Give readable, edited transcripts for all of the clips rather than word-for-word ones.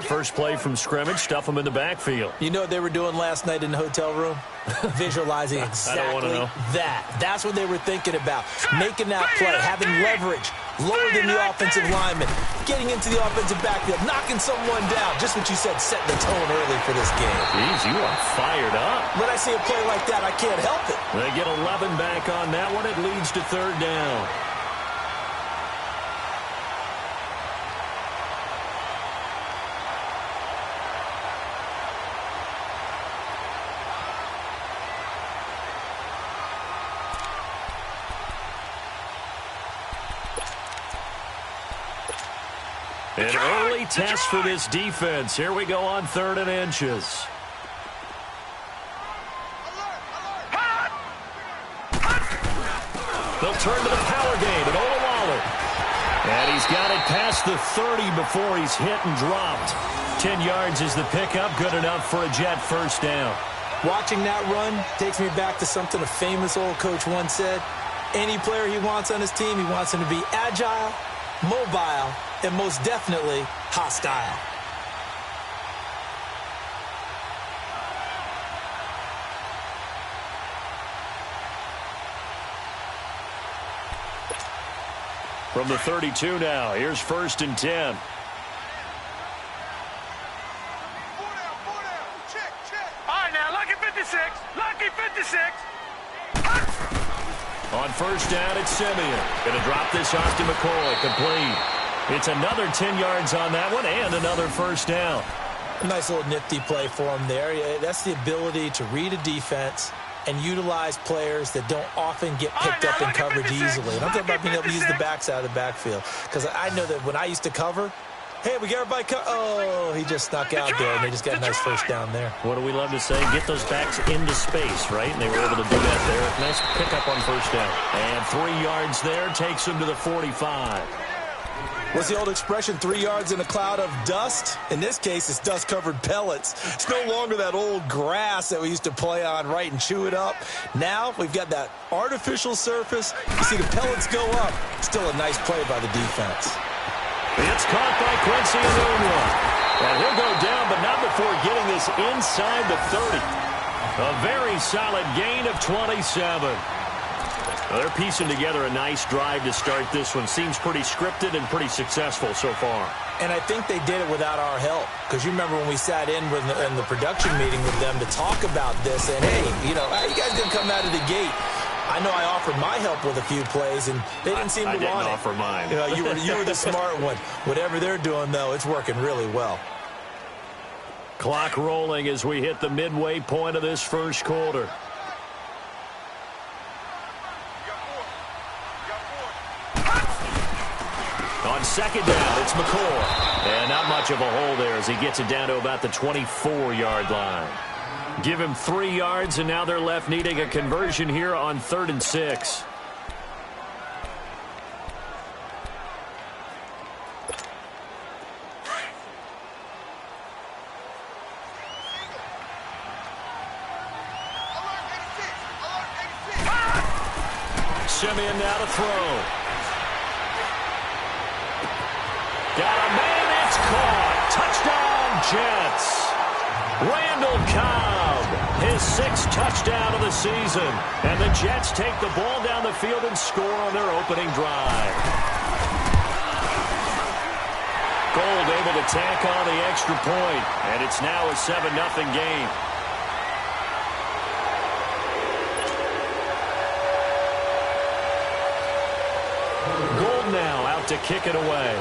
first play from scrimmage, stuff them in the backfield. You know what they were doing last night in the hotel room? Visualizing exactly that. That's what they were thinking about. Making that play, having leverage, lower than the offensive lineman, getting into the offensive backfield, knocking someone down. Just what you said, setting the tone early for this game. Jeez, you are fired up. When I see a play like that, I can't help it. They get 11 back on that one. It leads to third down. An early test for this defense. Here we go on 3rd and inches. They'll turn to the power game at Olawale. And he's got it past the 30 before he's hit and dropped. 10 yards is the pickup. Good enough for a Jet first down. Watching that run takes me back to something a famous old coach once said. Any player he wants on his team, he wants him to be agile, mobile, and most definitely hostile. From the 32 now, here's 1st and 10. Check. All right, now, lucky 56. Lucky 56. On 1st down, it's Simeon. Going to drop this off to McCoy. Complete. It's another 10 yards on that one and another first down. A nice little nifty play for him there. That's the ability to read a defense and utilize players that don't often get picked up in coverage easily. And I'm talking about being able to use the backs out of the backfield. Because I know that when I used to cover, hey, we got everybody oh, he just snuck out there, and they just got a nice first down there. What do we love to say? Get those backs into space, right? And they were able to do that there. Nice pickup on first down. And 3 yards there takes him to the 45. What's the old expression, 3 yards in a cloud of dust? In this case, it's dust-covered pellets. It's no longer that old grass that we used to play on, right, and chew it up. Now we've got that artificial surface. You see the pellets go up. Still a nice play by the defense. It's caught by Quincy Enunwa. And he'll go down, but not before getting this inside the 30. A very solid gain of 27. Well, they're piecing together a nice drive to start this one. Seems pretty scripted and pretty successful so far. And I think they did it without our help. Because you remember when we sat in the production meeting with them to talk about this. And, hey, you guys didn't come out of the gate. I know I offered my help with a few plays, and they didn't seem to want it. I didn't offer mine. You were the smart one. Whatever they're doing, though, it's working really well. Clock rolling as we hit the midway point of this first quarter. On 2nd down, it's McCoy. And not much of a hole there as he gets it down to about the 24-yard line. Give him 3 yards, and now they're left needing a conversion here on 3rd and 6. Simeon now to throw. Got a man, it's caught. Touchdown, Jets. Randall Cobb, his 6th touchdown of the season. And the Jets take the ball down the field and score on their opening drive. Gold able to tack on the extra point, and it's now a 7-0 game. Gold now out to kick it away.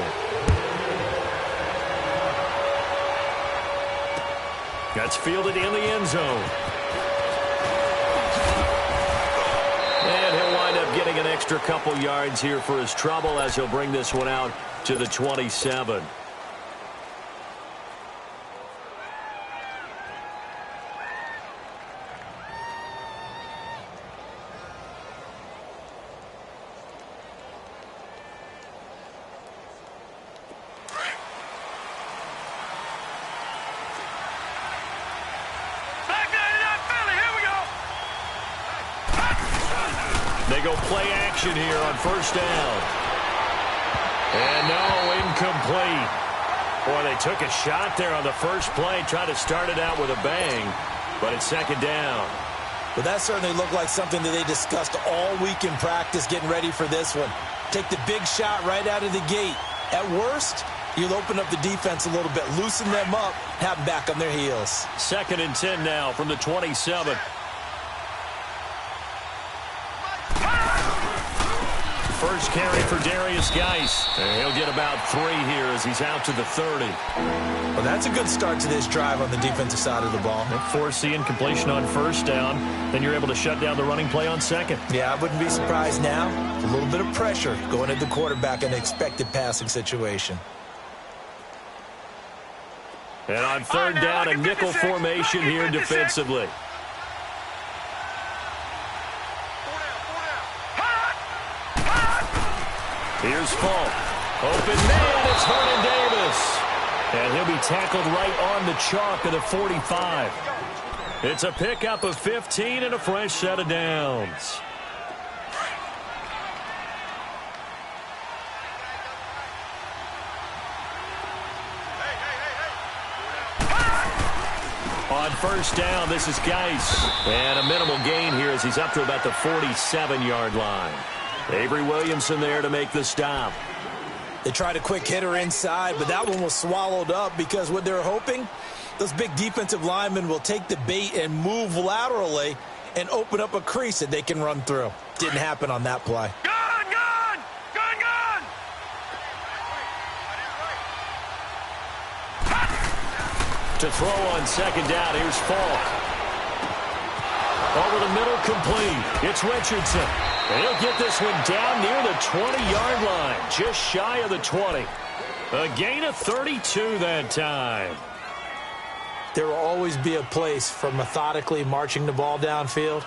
That's fielded in the end zone. And he'll wind up getting an extra couple yards here for his trouble as he'll bring this one out to the 27. They go play action here on 1st down. And no, incomplete. Boy, they took a shot there on the first play, tried to start it out with a bang, but it's second down. Well, that certainly looked like something that they discussed all week in practice getting ready for this one. Take the big shot right out of the gate. At worst, you'll open up the defense a little bit, loosen them up, have them back on their heels. 2nd and 10 now from the 27. First carry for Darius Geis. And he'll get about 3 here as he's out to the 30. Well, that's a good start to this drive on the defensive side of the ball. Force the incompletion on first down. Then you're able to shut down the running play on second. Yeah, I wouldn't be surprised now. A little bit of pressure going at the quarterback in an expected passing situation. And on third down, a nickel formation here defensively. Here's Falk. Open man, it's Vernon Davis. And he'll be tackled right on the chalk of the 45. It's a pickup of 15 and a fresh set of downs. On first down, this is Geis. And a minimal gain here as he's up to about the 47-yard line. Avery Williamson there to make the stop. They tried a quick hitter inside, but that one was swallowed up because what they're hoping, those big defensive linemen will take the bait and move laterally and open up a crease that they can run through. Didn't happen on that play. Gone, gone! Gone, gone! To throw on second down, here's Falk. Over the middle, complete. It's Richardson. And he'll get this one down near the 20-yard line, just shy of the 20. A gain of 32 that time. There will always be a place for methodically marching the ball downfield.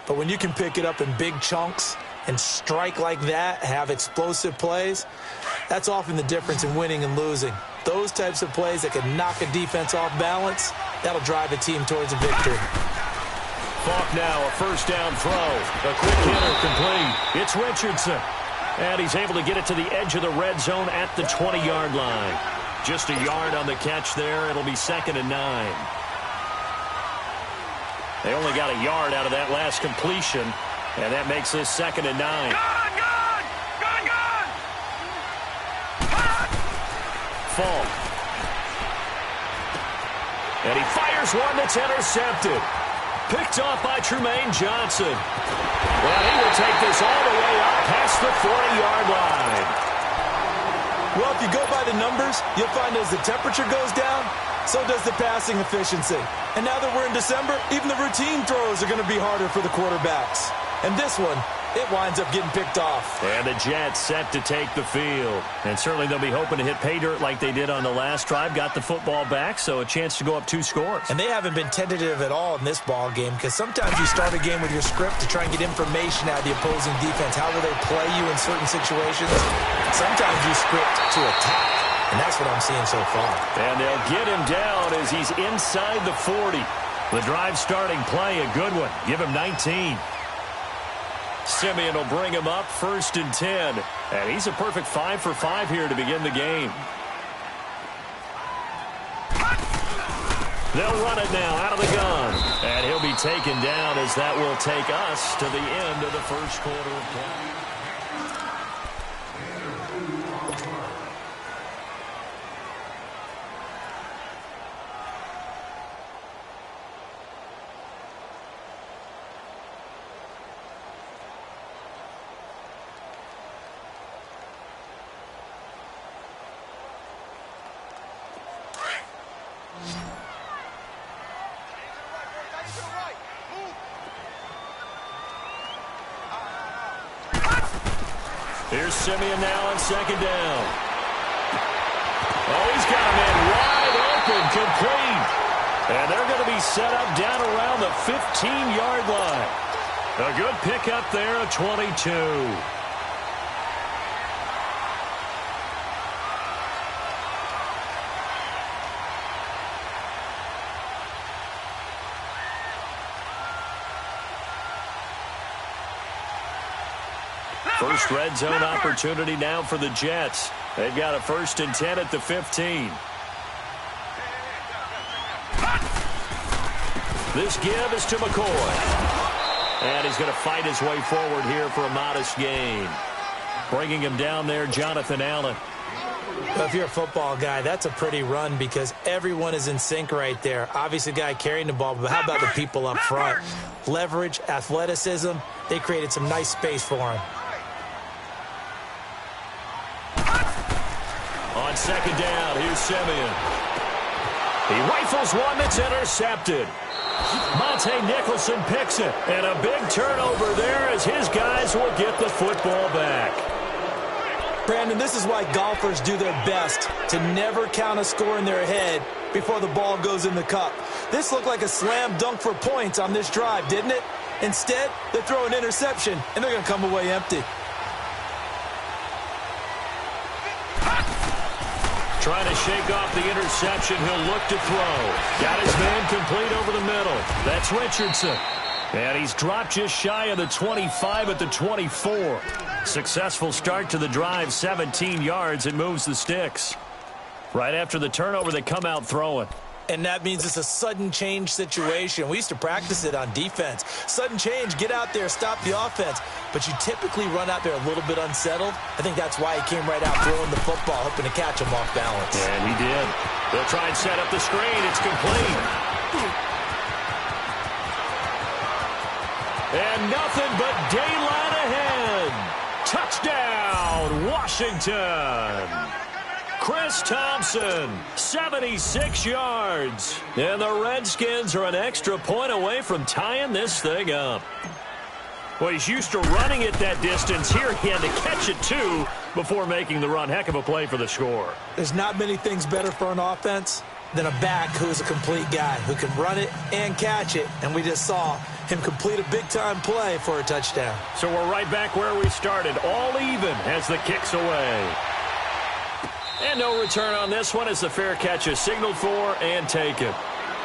But when you can pick it up in big chunks and strike like that, have explosive plays, that's often the difference in winning and losing. Those types of plays that can knock a defense off balance, that'll drive a team towards a victory. Falk now, a first down throw. A quick hitter complete. It's Richardson. And he's able to get it to the edge of the red zone at the 20-yard line. Just a yard on the catch there. It'll be 2nd and 9. They only got a yard out of that last completion, and that makes this 2nd and 9. Gone, gone! Gone, gone! Falk. And he fires one that's intercepted. Picked off by Trumaine Johnson. Well, he will take this all the way up past the 40-yard line. Well, if you go by the numbers, you'll find as the temperature goes down, so does the passing efficiency. And now that we're in December, even the routine throws are going to be harder for the quarterbacks. And this one, it winds up getting picked off. And the Jets set to take the field. And certainly they'll be hoping to hit pay dirt like they did on the last drive. Got the football back, so a chance to go up 2 scores. And they haven't been tentative at all in this ball game because sometimes you start a game with your script to try and get information out of the opposing defense. How will they play you in certain situations? Sometimes you script to attack, and that's what I'm seeing so far. And they'll get him down as he's inside the 40. The drive starting play, a good one. Give him 19. Simeon will bring him up 1st and 10. And he's a perfect 5 for 5 here to begin the game. They'll run it now out of the gun. And he'll be taken down as that will take us to the end of the first quarter of play. Here's Simeon now on 2nd down. Oh, he's got a man wide open, complete. And they're going to be set up down around the 15-yard line. A good pickup there, a 22. First red zone opportunity now for the Jets. They've got a 1st and 10 at the 15. This give is to McCoy. And he's going to fight his way forward here for a modest gain. Bringing him down there, Jonathan Allen. Well, if you're a football guy, that's a pretty run because everyone is in sync right there. Obviously, the guy carrying the ball, but how about the people up front? Leverage, athleticism, they created some nice space for him. On second down, here's Simeon. He rifles one that's intercepted. Monte Nicholson picks it, and a big turnover there as his guys will get the football back. Brandon, this is why golfers do their best to never count a score in their head before the ball goes in the cup. This looked like a slam dunk for points on this drive, didn't it? Instead, they throw an interception, and they're going to come away empty. Trying to shake off the interception. He'll look to throw. Got his man complete over the middle. That's Richardson. And he's dropped just shy of the 25 at the 24. Successful start to the drive, 17 yards. It moves the sticks. Right after the turnover, they come out throwing. And that means it's a sudden change situation. We used to practice it on defense. Sudden change, get out there, stop the offense. But you typically run out there a little bit unsettled. I think that's why he came right out throwing the football, hoping to catch him off balance. And he did. They'll try and set up the screen. It's complete. And nothing but daylight ahead. Touchdown, Washington. Chris Thompson, 76 yards. And the Redskins are an extra point away from tying this thing up. Well, he's used to running it that distance. Here he had to catch it, too, before making the run. Heck of a play for the score. There's not many things better for an offense than a back who is a complete guy, who can run it and catch it. And we just saw him complete a big-time play for a touchdown. So we're right back where we started, all even as the kick's away. And no return on this one as the fair catch is signaled for and taken.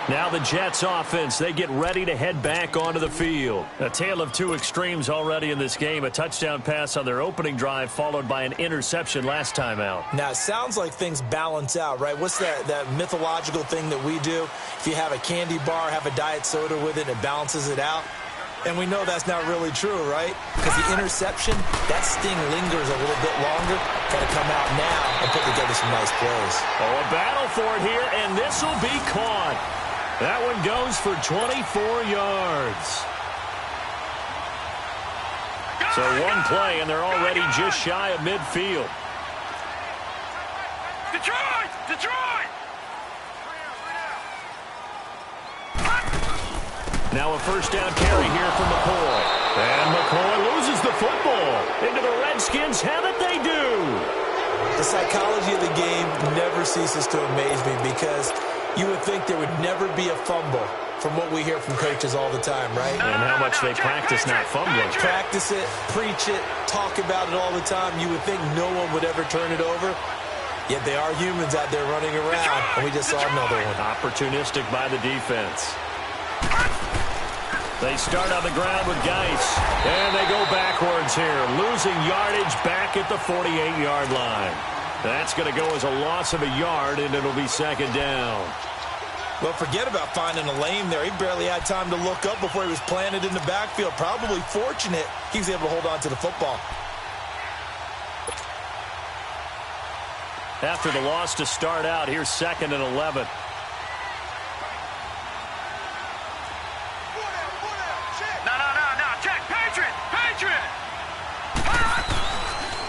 Now the Jets offense, they get ready to head back onto the field. A tale of two extremes already in this game. A touchdown pass on their opening drive followed by an interception last time out. Now, it sounds like things balance out, right? What's that mythological thing that we do? If you have a candy bar, have a diet soda with it, it balances it out. And we know that's not really true, right? Because the interception, that sting lingers a little bit longer. Got to come out now and put together some nice plays. Oh, a battle for it here, and this will be caught. That one goes for 24 yards. So one play, and they're already just shy of midfield. Detroit! Detroit! Now a first down carry here from McCoy. And McCoy loses the football. Into the Redskins have it, they do. The psychology of the game never ceases to amaze me because you would think there would never be a fumble from what we hear from coaches all the time, right? And how much they practice not fumbling. Practice it, preach it, talk about it all the time. You would think no one would ever turn it over. Yet they are humans out there running around, and we just saw another one. Opportunistic by the defense. They start on the ground with Geis, and they go backwards here, losing yardage back at the 48-yard line. That's going to go as a loss of a yard, and it'll be second down. Well, forget about finding a lane there. He barely had time to look up before he was planted in the backfield. Probably fortunate he was able to hold on to the football. After the loss to start out, here's 2nd and 11.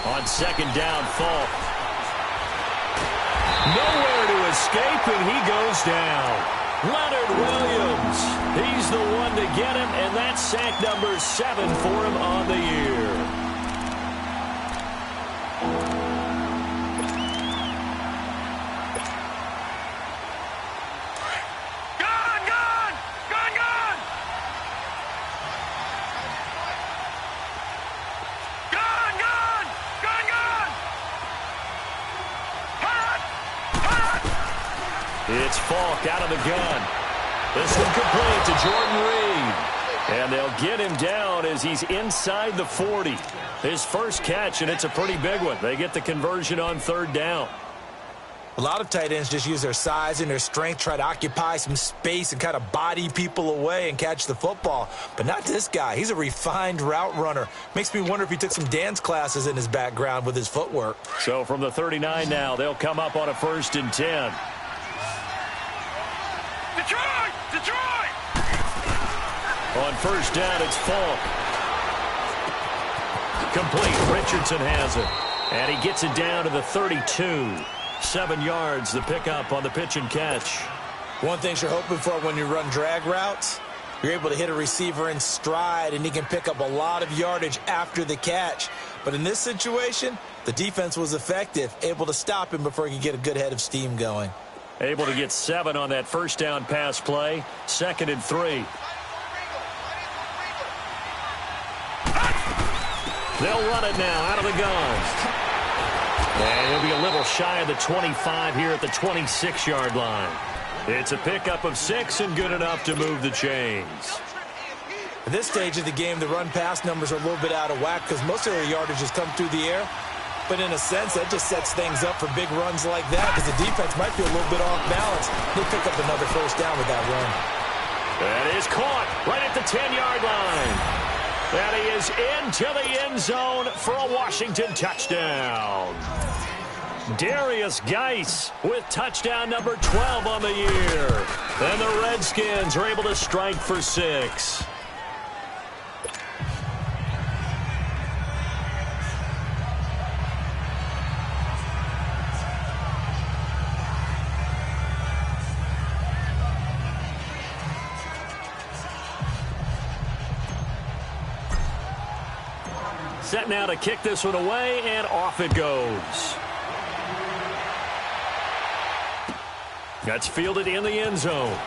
On second down, Falk. Nowhere to escape, and he goes down. Leonard Williams. He's the one to get him, and that's sack number 7 for him on the year. It's Falk out of the gun. This one complete to Jordan Reed. And they'll get him down as he's inside the 40. His first catch, and it's a pretty big one. They get the conversion on third down. A lot of tight ends just use their size and their strength, try to occupy some space and kind of body people away and catch the football. But not this guy. He's a refined route runner. Makes me wonder if he took some dance classes in his background with his footwork. So from the 39 now, they'll come up on a 1st and 10. Detroit! Detroit! On 1st down, it's Falk. Complete. Richardson has it. And he gets it down to the 32. 7 yards, the pickup on the pitch and catch. One thing you're hoping for when you run drag routes, you're able to hit a receiver in stride, and he can pick up a lot of yardage after the catch. But in this situation, the defense was effective, able to stop him before he could get a good head of steam going. Able to get 7 on that 1st down pass play. 2nd and 3. They'll run it now out of the gun. And he'll be a little shy of the 25 here at the 26-yard line. It's a pickup of 6 and good enough to move the chains. At this stage of the game, the run-pass numbers are a little bit out of whack because most of their yardage has come through the air. But in a sense, that just sets things up for big runs like that because the defense might be a little bit off balance. They'll pick up another 1st down with that run. That is caught right at the 10-yard line. That he is into the end zone for a Washington touchdown. Darius Geis with touchdown number 12 on the year. And the Redskins are able to strike for 6. Set now to kick this one away, and off it goes. That's fielded in the end zone.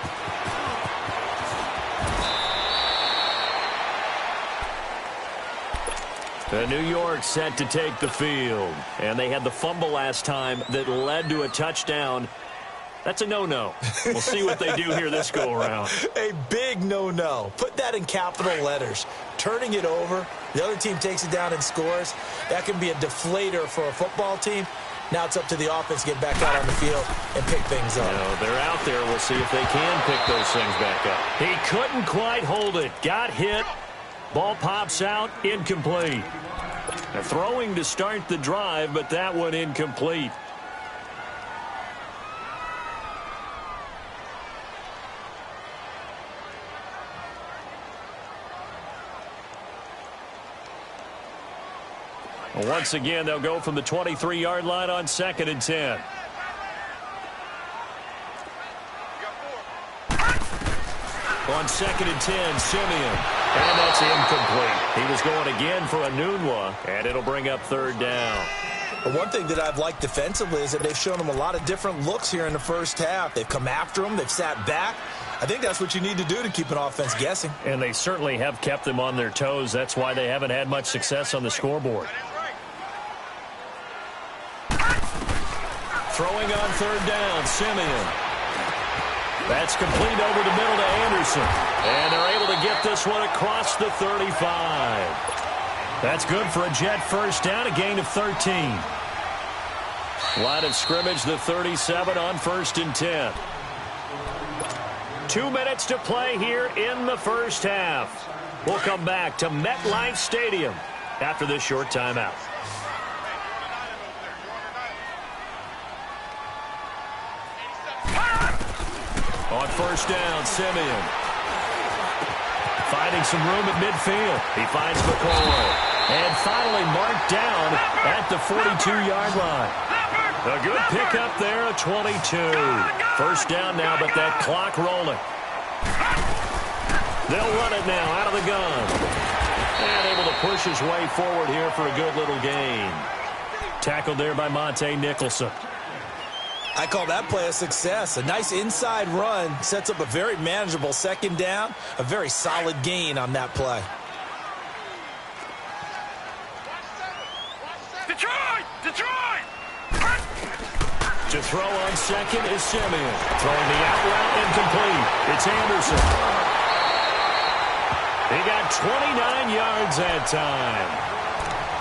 The New York set to take the field. And they had the fumble last time that led to a touchdown. That's a no-no. We'll see what they do here this go-around. A big no-no. Put that in capital letters. Turning it over, the other team takes it down and scores. That can be a deflator for a football team. Now it's up to the offense to get back out on the field and pick things up. They're out there. We'll see if they can pick those things back up. He couldn't quite hold it. Got hit. Ball pops out. Incomplete. They're throwing to start the drive, but that one incomplete. Once again, they'll go from the 23-yard line on 2nd and 10. On 2nd and 10, Simeon. And that's incomplete. He was going again for Enunwa, and it'll bring up 3rd down. But one thing that I've liked defensively is that they've shown them a lot of different looks here in the 1st half. They've come after them. They've sat back. I think that's what you need to do to keep an offense guessing. And they certainly have kept them on their toes. That's why they haven't had much success on the scoreboard. Throwing on 3rd down, Simeon. That's complete over the middle to Anderson. And they're able to get this one across the 35. That's good for a Jet 1st down, a gain of 13. Line of scrimmage, the 37 on 1st and 10. 2 minutes to play here in the 1st half. We'll come back to MetLife Stadium after this short timeout. On 1st down, Simeon. Finding some room at midfield. He finds McCoy. And finally marked down at the 42-yard line. A good pickup there, a 22. 1st down now, but that clock rolling. They'll run it now out of the gun. And able to push his way forward here for a good little gain. Tackled there by Monte Nicholson. I call that play a success. A nice inside run sets up a very manageable 2nd down. A very solid gain on that play. Detroit! Detroit! To throw on 2nd is Simeon. Throwing the out route incomplete. It's Anderson. He got 29 yards that time.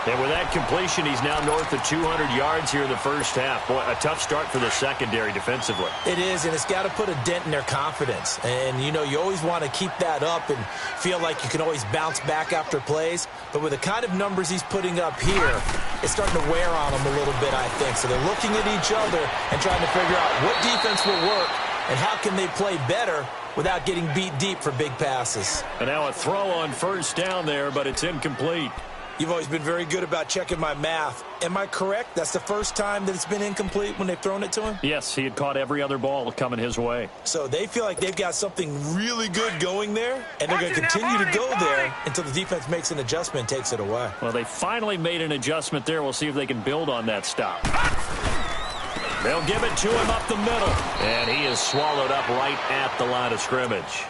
And with that completion, he's now north of 200 yards here in the first half. Boy, a tough start for the secondary defensively. It is, and it's got to put a dent in their confidence. And, you know, you always want to keep that up and feel like you can always bounce back after plays. But with the kind of numbers he's putting up here, it's starting to wear on them a little bit, I think. So they're looking at each other and trying to figure out what defense will work and how can they play better without getting beat deep for big passes. And now a throw on first down there, but it's incomplete. You've always been very good about checking my math. Am I correct? That's the first time that it's been incomplete when they've thrown it to him? Yes, he had caught every other ball coming his way. So they feel like they've got something really good going there, and they're going to continue to go there until the defense makes an adjustment and takes it away. Well, they finally made an adjustment there. We'll see if they can build on that stop. They'll give it to him up the middle. And he is swallowed up right at the line of scrimmage.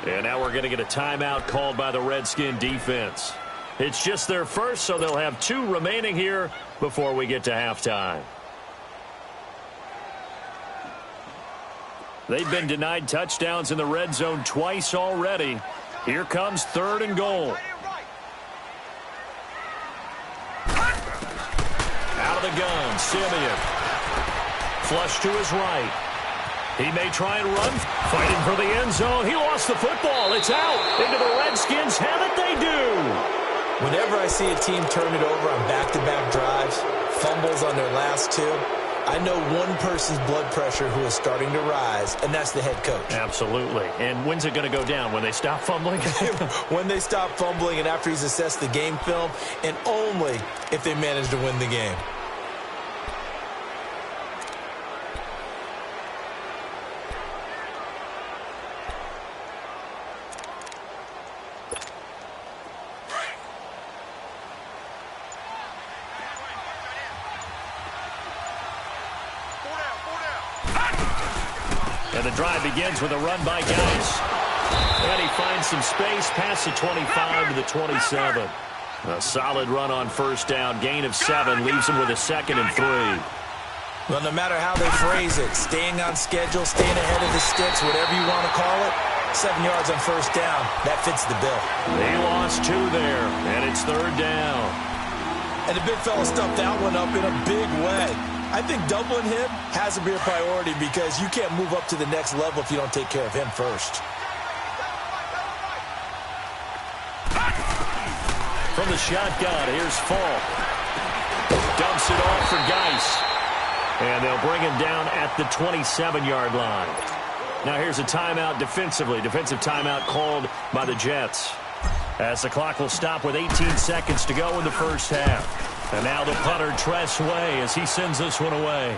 And now we're going to get a timeout called by the Redskin defense. It's just their first, so they'll have 2 remaining here before we get to halftime. They've been denied touchdowns in the red zone twice already. Here comes 3rd and goal. Out of the gun, Simeon. Flush to his right. He may try and run. Fighting for the end zone. He lost the football. It's out. Into the Redskins. Have it, they do. Whenever I see a team turn it over on back-to-back drives, fumbles on their last 2, I know one person's blood pressure who is starting to rise, and that's the head coach. Absolutely. And when's it going to go down? When they stop fumbling? When they stop fumbling and after he's assessed the game film, and only if they manage to win the game. And the drive begins with a run by Geis. And he finds some space past the 25 to the 27. A solid run on first down. Gain of 7 leaves him with a 2nd and 3. Well, no matter how they phrase it, staying on schedule, staying ahead of the sticks, whatever you want to call it, 7 yards on first down, that fits the bill. He lost 2 there, and it's 3rd down. And the big fella stuffed that one up in a big way. I think doubling him has to be a priority because you can't move up to the next level if you don't take care of him first. From the shotgun, here's Falk. Dumps it off for Geis. And they'll bring him down at the 27-yard line. Now here's a timeout defensively. Defensive timeout called by the Jets. As the clock will stop with 18 seconds to go in the first half. And now the punter, Tress Way, as he sends this one away.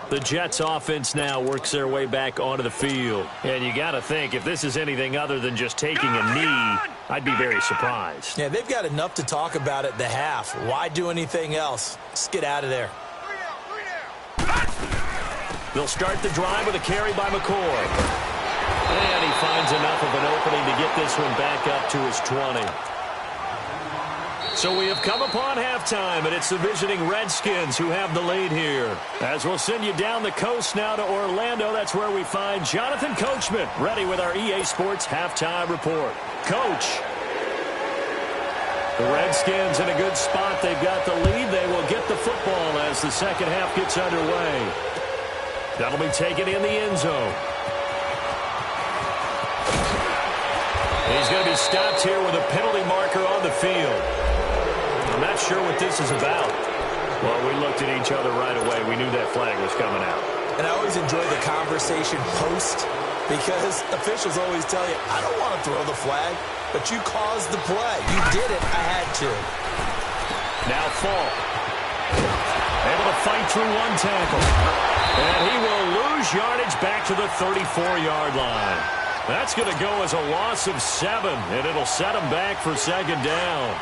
The Jets offense now works their way back onto the field. And you got to think, if this is anything other than just taking a knee, I'd be very surprised. Yeah, they've got enough to talk about at the half. Why do anything else? Let's get out of there. They'll start the drive with a carry by McCoy. And he finds enough of an opening to get this one back up to his 20. So we have come upon halftime, and it's the visiting Redskins who have the lead here. As we'll send you down the coast now to Orlando, that's where we find Jonathan Coachman, ready with our EA Sports Halftime Report. Coach. The Redskins in a good spot. They've got the lead. They will get the football as the second half gets underway. That'll be taken in the end zone. He's going to be stopped here with a penalty marker on the field. I'm not sure what this is about. Well, we looked at each other right away. We knew that flag was coming out. And I always enjoy the conversation post because officials always tell you, I don't want to throw the flag, but you caused the play. You did it. I had to. Now Falk. Able to fight through one tackle. And he will lose yardage back to the 34-yard line. That's going to go as a loss of 7, and it'll set them back for second down.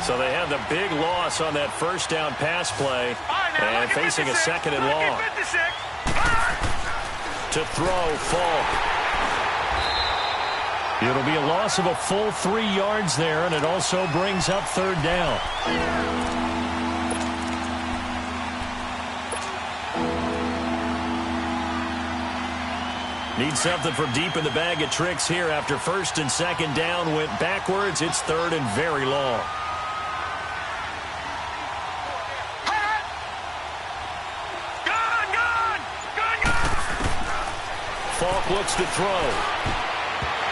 So they had the big loss on that first down pass play and facing a 2nd and long. To throw, Falk. It'll be a loss of a full 3 yards there, and it also brings up 3rd down. Need something from deep in the bag of tricks here after first and second down went backwards. It's third and very long. Falk looks to throw.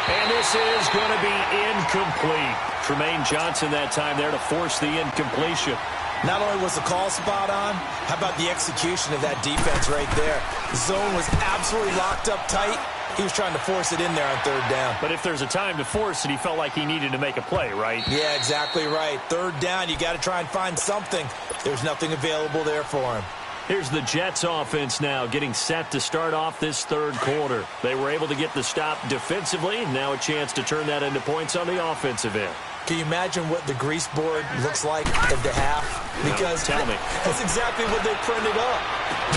And this is going to be incomplete. Tremaine Johnson that time there to force the incompletion. Not only was the call spot on, how about the execution of that defense right there? The zone was absolutely locked up tight. He was trying to force it in there on third down. But if there's a time to force it, he felt like he needed to make a play, right? Yeah, exactly right. Third down, you got to try and find something. There's nothing available there for him. Here's the Jets offense now getting set to start off this third quarter. They were able to get the stop defensively. Now a chance to turn that into points on the offensive end. Can you imagine what the grease board looks like at the half? Because tell me. That's exactly what they printed up.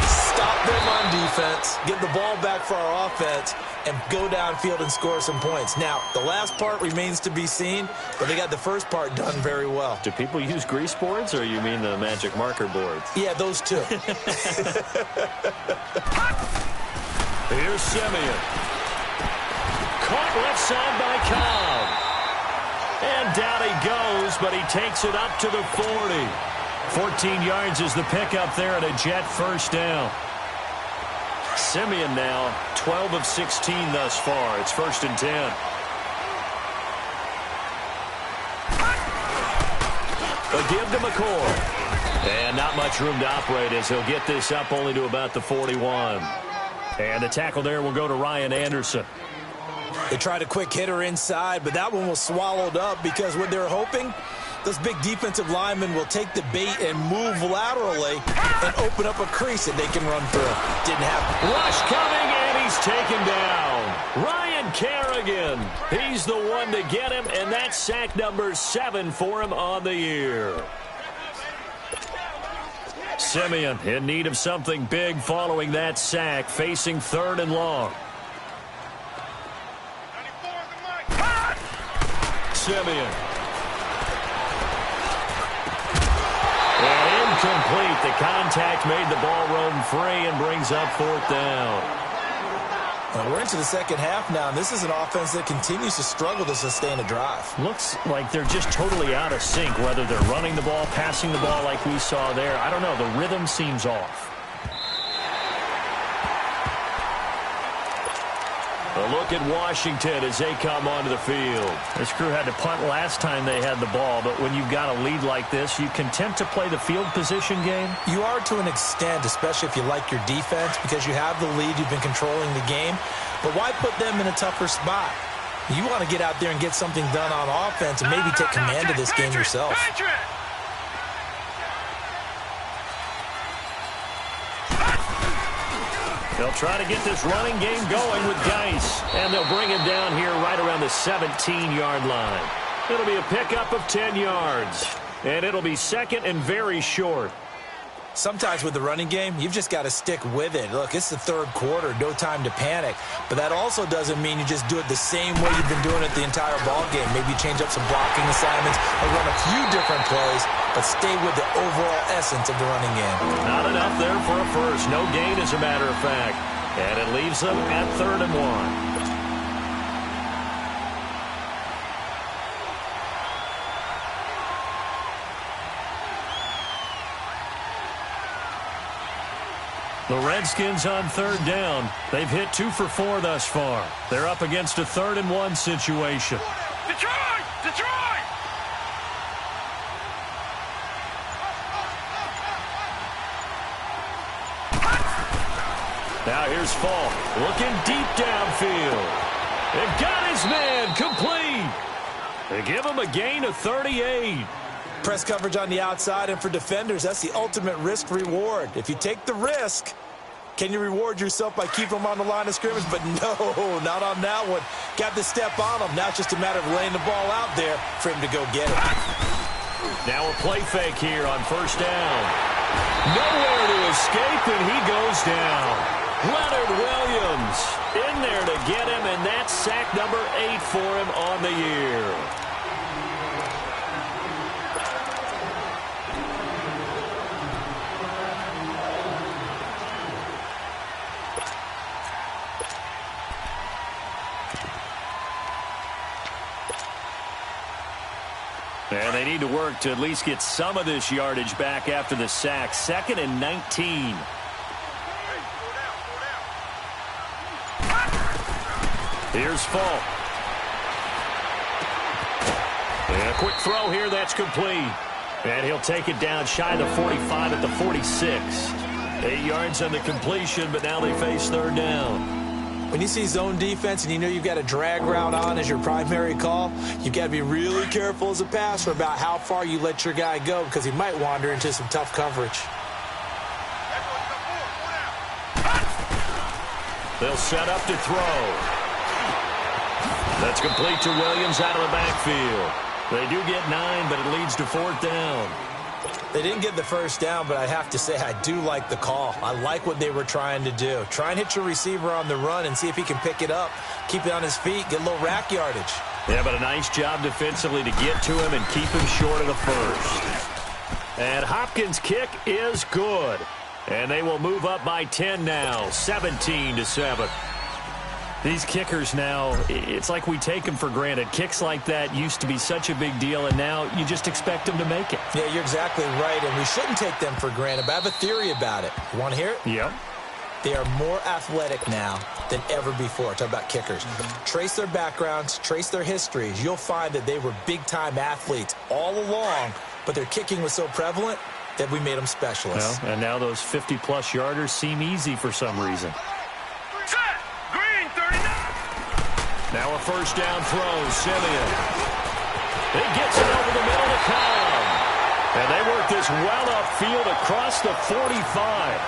Stop them on defense, get the ball back for our offense, and go downfield and score some points. Now, the last part remains to be seen, but they got the first part done very well. Do people use grease boards, or you mean the magic marker boards? Yeah, those two. Here's Simeon. Caught left side by Cobb. And down he goes, but he takes it up to the 40. 14 yards is the pickup there at a Jet first down. Simeon now 12 of 16 thus far. It's first and 10. A give to McCoy. And not much room to operate as he'll get this up only to about the 41. And the tackle there will go to Ryan Anderson. They tried a quick hitter inside, but that one was swallowed up because what they're hoping, those big defensive linemen will take the bait and move laterally and open up a crease that they can run through. Didn't happen. Rush coming, and he's taken down. Ryan Kerrigan. He's the one to get him, and that's sack number 7 for him on the year. Simeon in need of something big following that sack, facing third and long. Simeon. And incomplete. The contact made the ball roam free and brings up fourth down. Well, we're into the second half now, and this is an offense that continues to struggle to sustain a drive. Looks like they're just totally out of sync, whether they're running the ball, passing the ball like we saw there. I don't know. The rhythm seems off. A look at Washington as they come onto the field. This crew had to punt last time they had the ball, but when you've got a lead like this, you content to play the field position game? You are to an extent, especially if you like your defense, because you have the lead, you've been controlling the game. But why put them in a tougher spot? You want to get out there and get something done on offense and maybe take command of this game yourself. They'll try to get this running game going with Geis, and they'll bring him down here right around the 17-yard line. It'll be a pickup of 10 yards, and it'll be second and very short. Sometimes with the running game, you've just got to stick with it. Look, it's the third quarter, no time to panic. But that also doesn't mean you just do it the same way you've been doing it the entire ball game. Maybe change up some blocking assignments or run a few different plays, but stay with the overall essence of the running game. Not enough there for a first. No gain, as a matter of fact. And it leaves them at 3rd and 1. The Redskins on 3rd down. They've hit 2 for 4 thus far. They're up against a 3rd and 1 situation. Detroit! Detroit! Now here's Falk looking deep downfield. They've got his man complete. They give him a gain of 38. Press coverage on the outside, and for defenders, that's the ultimate risk-reward. If you take the risk, can you reward yourself by keeping them on the line of scrimmage? But no, not on that one. Got the step on him. Now it's just a matter of laying the ball out there for him to go get it. Now a play fake here on first down. Nowhere to escape, and he goes down. Leonard Williams in there to get him, and that's sack number 8 for him on the year. And they need to work to at least get some of this yardage back after the sack. 2nd and 19. Here's Falk. And a quick throw here, that's complete. And he'll take it down shy of the 45 at the 46. 8 yards on the completion, but now they face 3rd down. When you see zone defense and you know you've got a drag route on as your primary call, you've got to be really careful as a passer about how far you let your guy go because he might wander into some tough coverage. They'll set up to throw. That's complete to Williams out of the backfield. They do get 9, but it leads to 4th down. They didn't get the first down, but I have to say I do like the call. I like what they were trying to do. Try and hit your receiver on the run and see if he can pick it up, keep it on his feet, get a little rack yardage. Yeah, but a nice job defensively to get to him and keep him short of the first. And Hopkins' kick is good. And they will move up by 10 now, 17-7. These kickers now, it's like we take them for granted. Kicks like that used to be such a big deal, and now you just expect them to make it. Yeah, you're exactly right, and we shouldn't take them for granted, but I have a theory about it. You want to hear it? Yeah. They are more athletic now than ever before. Talk about kickers. Trace their backgrounds, trace their histories. You'll find that they were big-time athletes all along, but their kicking was so prevalent that we made them specialists. Well, and now those 50-plus yarders seem easy for some reason. Now a first down throw, Simeon. He gets it over the middle of the column. And they work this well upfield across the 45.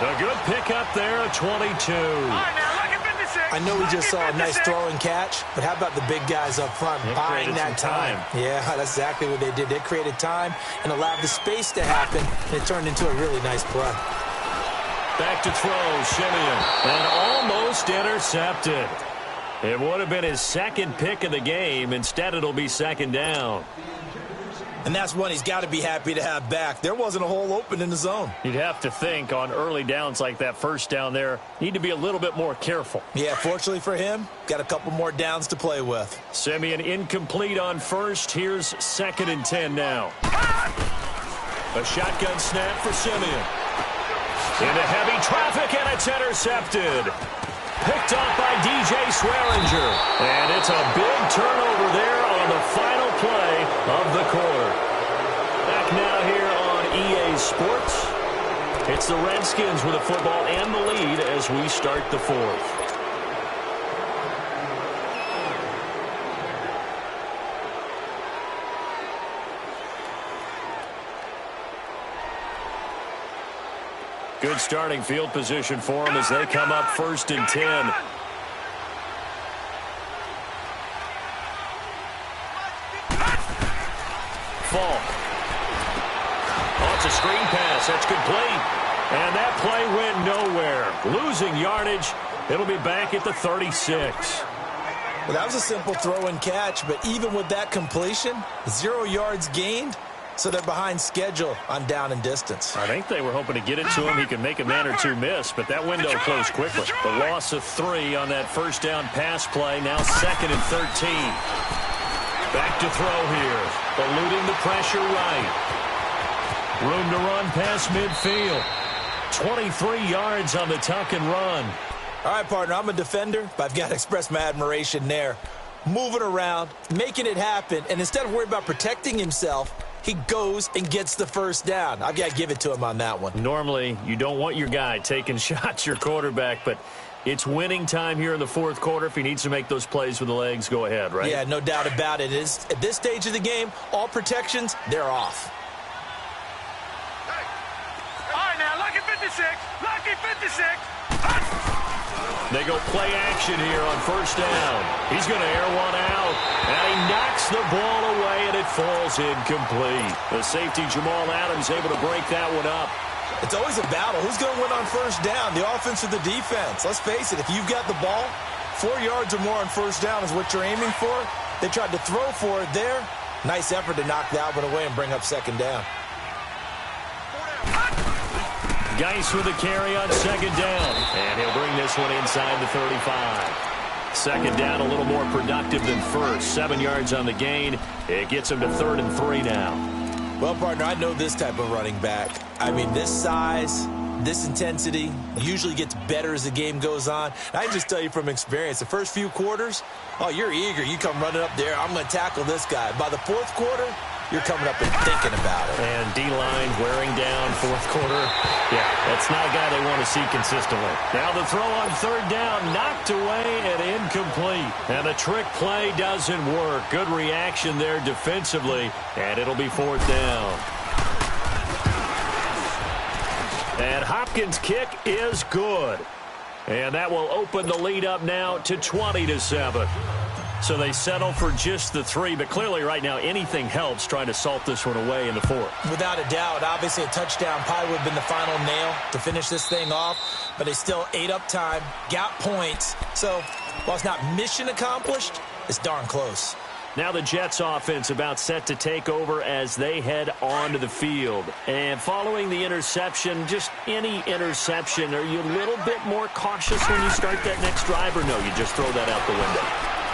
A good pickup there at 22. I know we just saw a nice throw and catch, but how about the big guys up front buying that time? Yeah, that's exactly what they did. They created time and allowed the space to happen, and it turned into a really nice play. Back to throw, Simeon. And almost intercepted. It would have been his 2nd pick of the game. Instead, it'll be 2nd down. And that's one he's got to be happy to have back. There wasn't a hole open in the zone. You'd have to think on early downs like that first down there, need to be a little bit more careful. Yeah, fortunately for him, got a couple more downs to play with. Simeon incomplete on first. Here's 2nd and 10 now. A shotgun snap for Simeon. Into heavy traffic, and it's intercepted. Picked off by DJ Swearinger. And it's a big turnover there on the final play of the quarter. Back now here on EA Sports. It's the Redskins with the football and the lead as we start the 4th. Good starting field position for them as they come up 1st and 10. Falk. Oh, it's a screen pass. That's complete. And that play went nowhere. Losing yardage. It'll be back at the 36. Well, that was a simple throw and catch, but even with that completion, 0 yards gained. So they're behind schedule on down and distance. I think they were hoping to get it to him. He could make a man or two miss, but that window closed quickly. The loss of 3 on that first down pass play. Now 2nd and 13. Back to throw here. Eluding the pressure right. Room to run past midfield. 23 yards on the tuck and run. All right, partner, I'm a defender, but I've got to express my admiration there. Moving around, making it happen, and instead of worrying about protecting himself, he goes and gets the first down. I've got to give it to him on that one. Normally, you don't want your guy taking shots, your quarterback, but it's winning time here in the 4th quarter. If he needs to make those plays with the legs, go ahead, right? Yeah, no doubt about it. At this stage of the game, all protections, they're off. All right, now, lucky 56. Lucky 56. They go play action here on first down. He's going to air one out, and he knocks the ball away, and it falls incomplete. The safety, Jamal Adams, able to break that one up. It's always a battle. Who's going to win on first down, the offense or the defense? Let's face it, if you've got the ball, 4 yards or more on first down is what you're aiming for. They tried to throw for it there. Nice effort to knock that one away and bring up 2nd down. Geis with the carry on 2nd down. And he'll bring this one inside the 35. Second down, a little more productive than first. 7 yards on the gain. It gets them to 3rd and 3 now. Well, partner, I know this type of running back. I mean, this size, this intensity usually gets better as the game goes on. I can just tell you from experience, the first few quarters, oh, you're eager. You come running up there. I'm going to tackle this guy. By the 4th quarter, you're coming up and thinking about it. And D-line wearing down 4th quarter. Yeah, that's not a guy they want to see consistently. Now the throw on 3rd down, knocked away and incomplete. And the trick play doesn't work. Good reaction there defensively, and it'll be 4th down. And Hopkins' kick is good. And that will open the lead up now to 20-7. So they settle for just the 3, but clearly right now anything helps trying to salt this one away in the 4th. Without a doubt, obviously a touchdown probably would have been the final nail to finish this thing off, but they still ate up time, got points. So while it's not mission accomplished, it's darn close. Now the Jets offense about set to take over as they head onto the field. And following the interception, just any interception, are you a little bit more cautious when you start that next drive, or no, you just throw that out the window?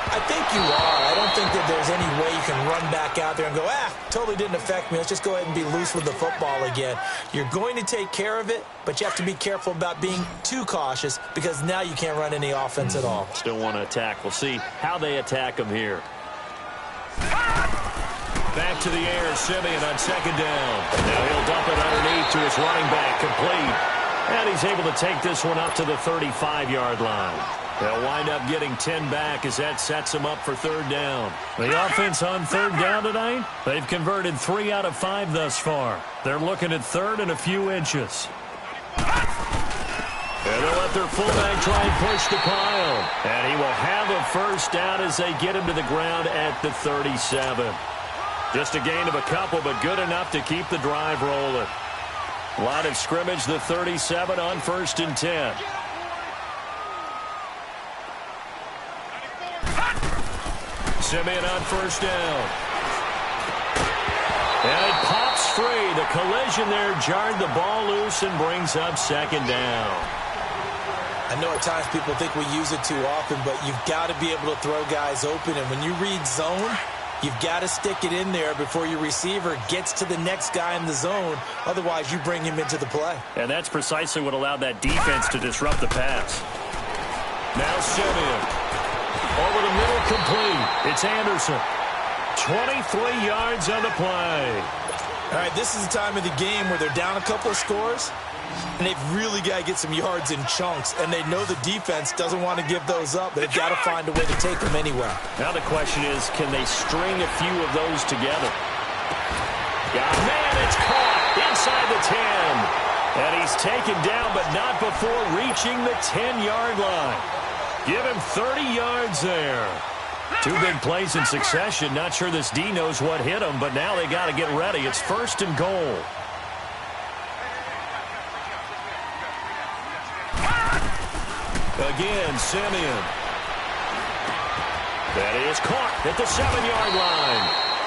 I think you are. I don't think that there's any way you can run back out there and go, totally didn't affect me. Let's just go ahead and be loose with the football again. You're going to take care of it, but you have to be careful about being too cautious because now you can't run any offense at all. Still want to attack. We'll see how they attack them here. Back to the air, Simeon on 2nd down. Now he'll dump it underneath to his running back, complete. And he's able to take this one up to the 35-yard line. They'll wind up getting 10 back as that sets them up for 3rd down. The offense on 3rd down tonight, they've converted 3 out of 5 thus far. They're looking at 3rd and a few inches. And they'll let their fullback try and push the pile. And he will have a 1st down as they get him to the ground at the 37. Just a gain of a couple, but good enough to keep the drive rolling. Line of scrimmage, the 37 on 1st and 10. Simeon on 1st down. And it pops free. The collision there jarred the ball loose and brings up 2nd down. I know at times people think we use it too often, but you've got to be able to throw guys open. And when you read zone, you've got to stick it in there before your receiver gets to the next guy in the zone. Otherwise, you bring him into the play. And that's precisely what allowed that defense to disrupt the pass. Now Simeon. Over the middle, complete. It's Anderson. 23 yards on the play. All right, this is the time of the game where they're down a couple of scores, and they've really got to get some yards in chunks, and they know the defense doesn't want to give those up, but they've got to find a way to take them anyway. Now the question is, can they string a few of those together? Man, it's caught inside the 10. And he's taken down, but not before reaching the 10-yard line. Give him 30 yards there. 2 big plays in succession. Not sure this D knows what hit him, but now they got to get ready. It's 1st and goal. Again, Simeon. That is caught at the 7-yard line.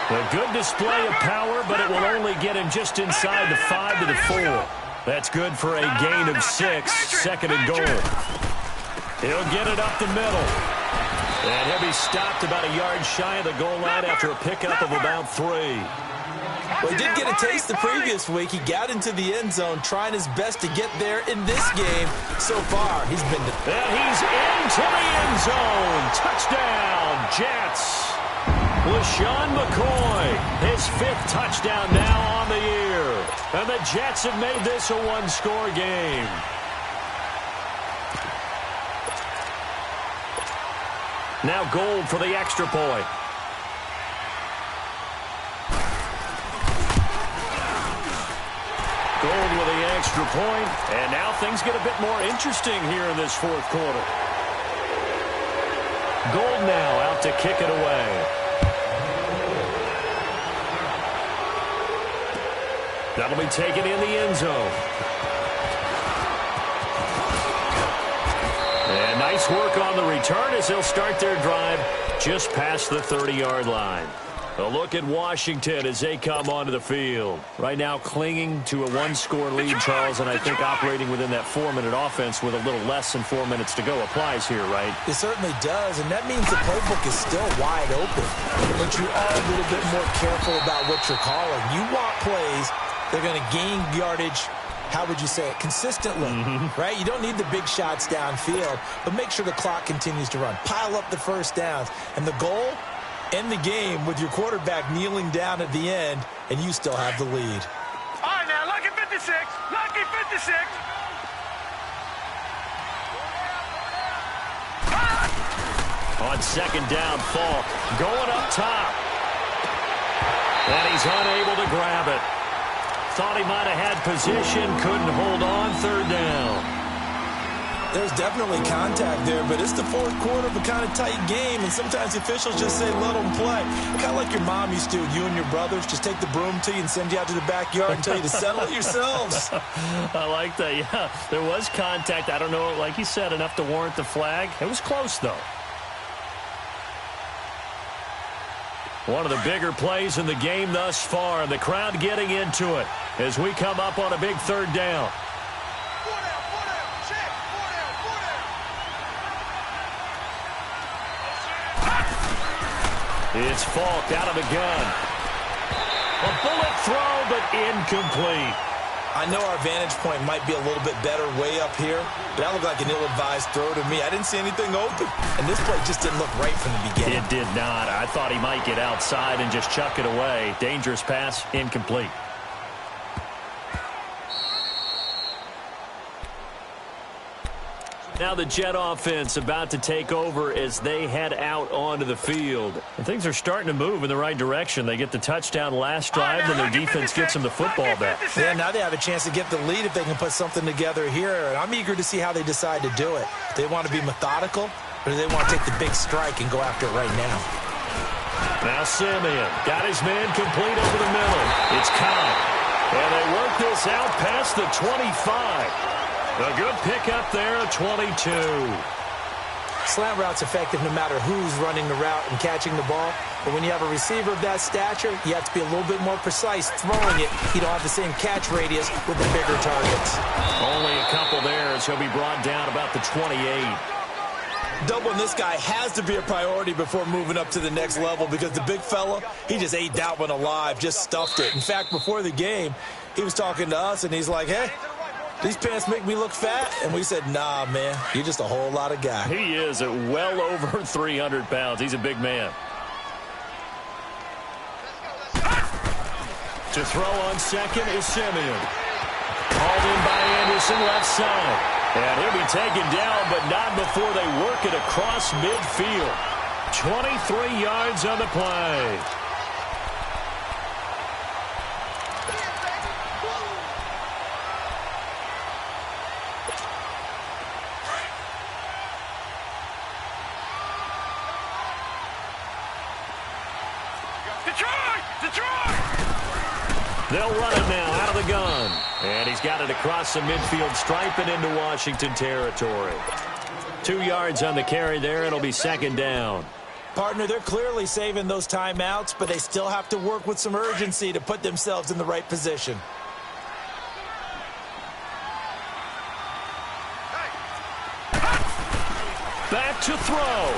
A good display of power, but it will only get him just inside the 5 to the 4. That's good for a gain of 6. 2nd and goal. He'll get it up the middle. And he'll be stopped about a yard shy of the goal line after a pickup of about 3. Well, he did get a taste the previous week. He got into the end zone, trying his best to get there in this game. So far, he's been... And he's into the end zone. Touchdown, Jets. LeSean McCoy, his 5th touchdown now on the year. And the Jets have made this a 1-score game. Now Gold for the extra point. Gold with the extra point, and now things get a bit more interesting here in this 4th quarter. Gold now out to kick it away. That'll be taken in the end zone. And nice work on the return as they'll start their drive just past the 30-yard line. A look at Washington as they come onto the field. Right now clinging to a one-score lead, Charles, and I think operating within that 4-minute offense with a little less than 4 minutes to go applies here, right? It certainly does, and that means the playbook is still wide open. But you are a little bit more careful about what you're calling. You want plays that are going to gain yardage, how would you say it, consistently, right? You don't need the big shots downfield, but make sure the clock continues to run. Pile up the first downs, and the goal, end the game with your quarterback kneeling down at the end, and you still have the lead. All right, now, lucky 56. Lucky 56. On second down, Falk going up top. And he's unable to grab it. Thought he might have had position, couldn't hold on, third down. There's definitely contact there, but it's the fourth quarter of a kind of tight game, and sometimes the officials just say, let them play. Kind of like your mom used to, you and your brothers, just take the broom to you and send you out to the backyard and tell you to settle it yourselves. I like that, yeah. There was contact. I don't know, like you said, enough to warrant the flag. It was close, though. One of the bigger plays in the game thus far, and the crowd getting into it as we come up on a big third down. It's Falk out of the gun. A bullet throw, but incomplete. I know our vantage point might be a little bit better way up here, but that looked like an ill-advised throw to me. I didn't see anything open, and this play just didn't look right from the beginning. It did not. I thought he might get outside and just chuck it away. Dangerous pass, incomplete. Now the Jet offense about to take over as they head out onto the field. And things are starting to move in the right direction. They get the touchdown last drive, then their defense gets them the football back. Yeah, now they have a chance to get the lead if they can put something together here. And I'm eager to see how they decide to do it. Do they want to be methodical, or do they want to take the big strike and go after it right now? Now Simeon got his man complete over the middle. It's Cobb. And they work this out past the 25. A good pickup there at 22. Slant route's effective no matter who's running the route and catching the ball. But when you have a receiver of that stature, you have to be a little bit more precise throwing it. You don't have the same catch radius with the bigger targets. Only a couple there as he'll be brought down about the 28. Doubling this guy has to be a priority before moving up to the next level, because the big fella, he just ate that one alive, just stuffed it. In fact, before the game, he was talking to us, and he's like, hey, these pants make me look fat. And we said, nah, man, you're just a whole lot of guy. He is at well over 300 pounds. He's a big man. To throw on second is Simeon. Called in by Anderson, left side. And he'll be taken down, but not before they work it across midfield. 23 yards on the play. They'll run it now out of the gun. And he's got it across the midfield stripe and into Washington territory. 2 yards on the carry there. It'll be second down. Partner, they're clearly saving those timeouts, but they still have to work with some urgency to put themselves in the right position. Back to throw.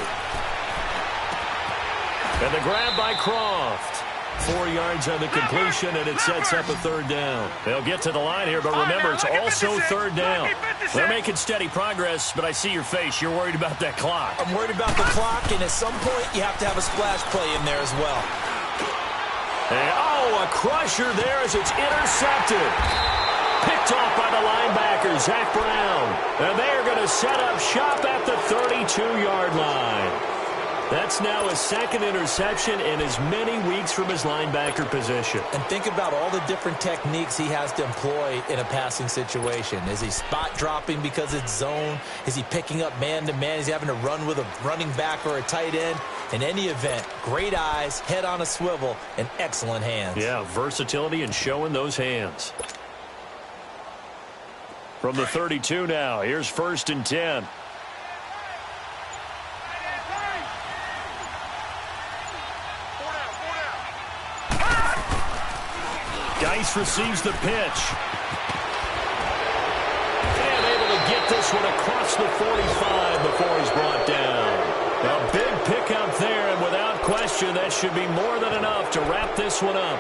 And the grab by Croft. 4 yards on the completion, and it sets up a third down. They'll get to the line here, but remember, it's also third down. They're making steady progress, but I see your face. You're worried about that clock. I'm worried about the clock, and at some point, you have to have a splash play in there as well. And, a crusher there as it's intercepted. Picked off by the linebacker, Zach Brown. And they are going to set up shop at the 32-yard line. That's now his second interception in as many weeks from his linebacker position. And think about all the different techniques he has to employ in a passing situation. Is he spot dropping because it's zone? Is he picking up man-to-man? Is he having to run with a running back or a tight end? In any event, great eyes, head on a swivel, and excellent hands. Yeah, versatility and showing those hands. From the 32 now, here's 1st and 10. Lawrence receives the pitch. And able to get this one across the 45 before he's brought down. A big pickup there, and without question, that should be more than enough to wrap this one up.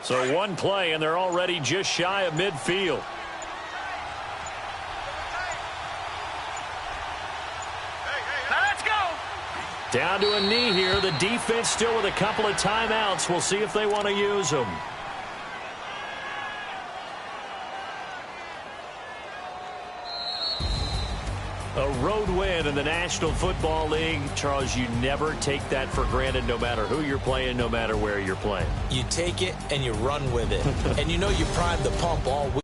So one play, and they're already just shy of midfield. Now let's go. Down to a knee here. The defense still with a couple of timeouts. We'll see if they want to use them. A road win in the National Football League. Charles, you never take that for granted, no matter who you're playing, no matter where you're playing. You take it and you run with it. And you know you primed the pump all week.